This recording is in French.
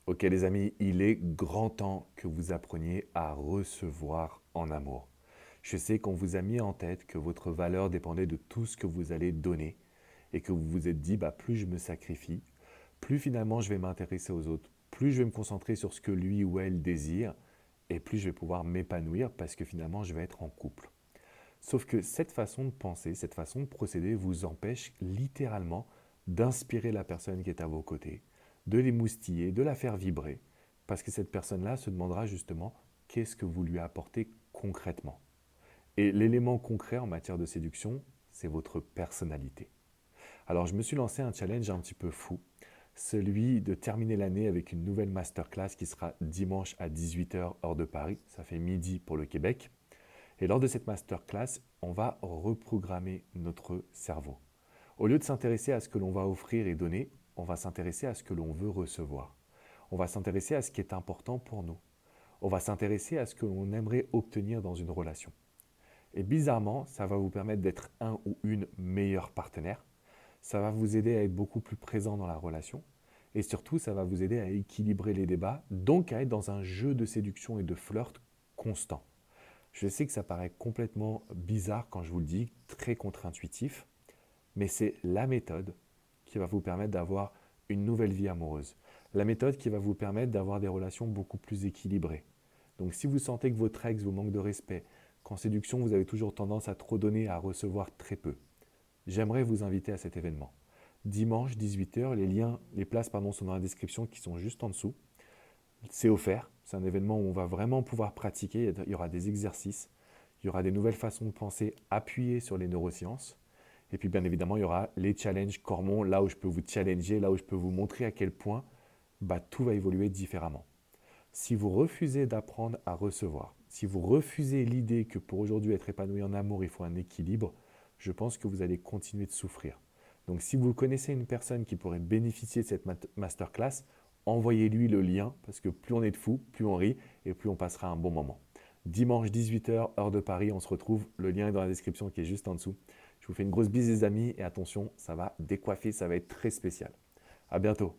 Ok les amis, il est grand temps que vous appreniez à recevoir en amour. Je sais qu'on vous a mis en tête que votre valeur dépendait de tout ce que vous allez donner et que vous vous êtes dit, plus je me sacrifie, plus finalement je vais m'intéresser aux autres, plus je vais me concentrer sur ce que lui ou elle désire et plus je vais pouvoir m'épanouir parce que finalement je vais être en couple. Sauf que cette façon de penser, cette façon de procéder vous empêche littéralement d'inspirer la personne qui est à vos côtés, de l'émoustiller, de la faire vibrer, parce que cette personne-là se demandera justement qu'est-ce que vous lui apportez concrètement. Et l'élément concret en matière de séduction, c'est votre personnalité. Alors je me suis lancé un challenge un petit peu fou, celui de terminer l'année avec une nouvelle masterclass qui sera dimanche à 18 h heure de Paris, ça fait midi pour le Québec. Et lors de cette masterclass, on va reprogrammer notre cerveau. Au lieu de s'intéresser à ce que l'on va offrir et donner, on va s'intéresser à ce que l'on veut recevoir. On va s'intéresser à ce qui est important pour nous. On va s'intéresser à ce que l'on aimerait obtenir dans une relation. Et bizarrement, ça va vous permettre d'être un ou une meilleure partenaire. Ça va vous aider à être beaucoup plus présent dans la relation. Et surtout, ça va vous aider à équilibrer les débats, donc à être dans un jeu de séduction et de flirt constant. Je sais que ça paraît complètement bizarre quand je vous le dis, très contre-intuitif, mais c'est la méthode qui va vous permettre d'avoir une nouvelle vie amoureuse. La méthode qui va vous permettre d'avoir des relations beaucoup plus équilibrées. Donc si vous sentez que votre ex vous manque de respect, qu'en séduction vous avez toujours tendance à trop donner et à recevoir très peu, j'aimerais vous inviter à cet événement. Dimanche 18 h, les places sont dans la description qui sont juste en dessous. C'est offert, c'est un événement où on va vraiment pouvoir pratiquer, il y aura des exercices, il y aura des nouvelles façons de penser appuyées sur les neurosciences. Et puis bien évidemment, il y aura les challenges Cormon, là où je peux vous challenger, là où je peux vous montrer à quel point tout va évoluer différemment. Si vous refusez d'apprendre à recevoir, si vous refusez l'idée que pour aujourd'hui être épanoui en amour, il faut un équilibre, je pense que vous allez continuer de souffrir. Donc si vous connaissez une personne qui pourrait bénéficier de cette masterclass, envoyez-lui le lien parce que plus on est de fous, plus on rit et plus on passera un bon moment. Dimanche 18 h heure de Paris, on se retrouve. Le lien est dans la description qui est juste en dessous. Je vous fais une grosse bise les amis et attention, ça va décoiffer, ça va être très spécial. À bientôt.